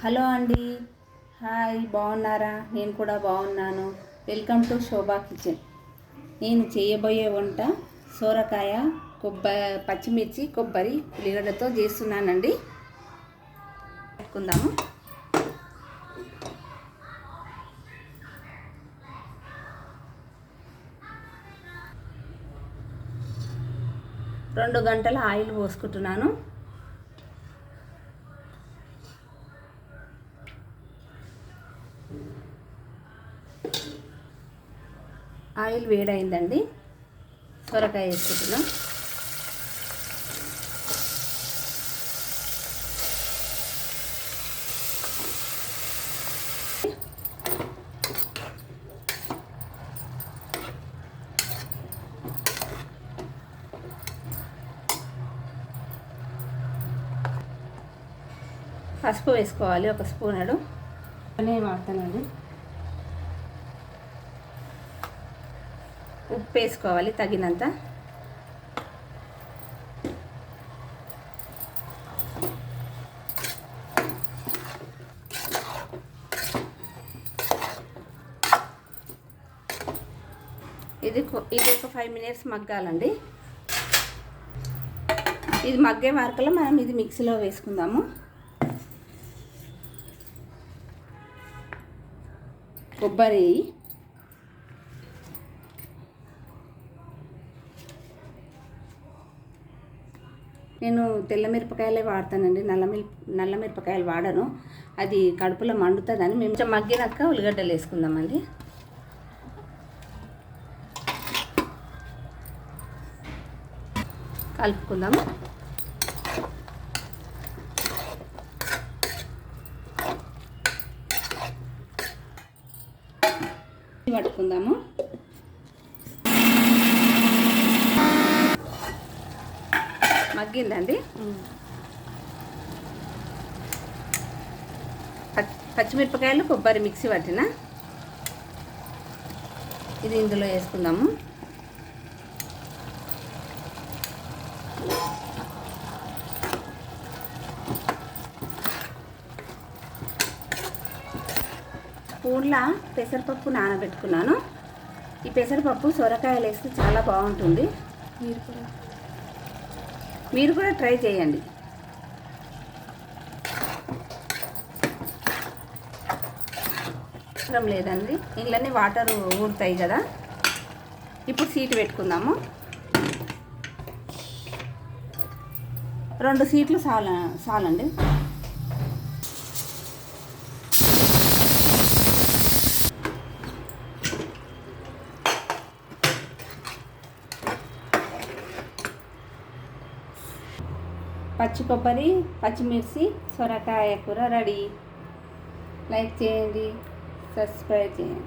Hello అండి. Hi, బాగున్నారా? నేను కూడా బాగున్నాను. Welcome to Shobha kitchen. నేను చేయబోయే వంట సోరకాయ పచ్చిమిర్చి కొబ్బరి ఉల్లిగడ్డతో చేస్తున్నానండి. పెట్టుకుందాము. రెండు గంటల ఆయిల్ పోసుకుంటున్నాను. ఆయిల్ వేడైందండి. సొరకాయ వేసుకుంటున్నాం. పసుపు వేసుకోవాలి, ఒక స్పూనడు. నేను వాడతానండి. ఉప్పు వేసుకోవాలి తగినంత. ఇది ఒక 5 మినిట్స్ మగ్గాలండి. ఇది మగ్గే వరకలో మనం ఇది మిక్సీలో వేసుకుందాము. కొబ్బరి, నేను తెల్ల మిరపకాయలే వాడతానండి. నల్ల మిరపకాయలు వాడను, అది కడుపులో మండుతుందని. మేము కొంచెం మగ్గినాక ఉల్లిగడ్డలు వేసుకుందామండి. కలుపుకుందాము. పట్టుకుందాము. మగ్గిందండి. పచ్చిమిరపకాయలు కొబ్బరి మిక్సీ పట్టిన ఇది ఇందులో వేసుకుందాము. స్పూన్ల పెసరపప్పు నానబెట్టుకున్నాను. ఈ పెసరపప్పు సొరకాయలు వేస్తే చాలా బాగుంటుంది. మీరు కూడా ట్రై చేయండి. అవసరం లేదండి, ఇంట్లోనే వాటర్ ఊరుతాయి కదా. ఇప్పుడు సీటు పెట్టుకుందాము. 2 సీట్లు చాలండి. పచ్చి కొబ్బరి, పచ్చిమిర్చి, సొరకాయ కూర రెడీ. లైక్ చేయండి, సబ్స్క్రైబ్ చేయండి.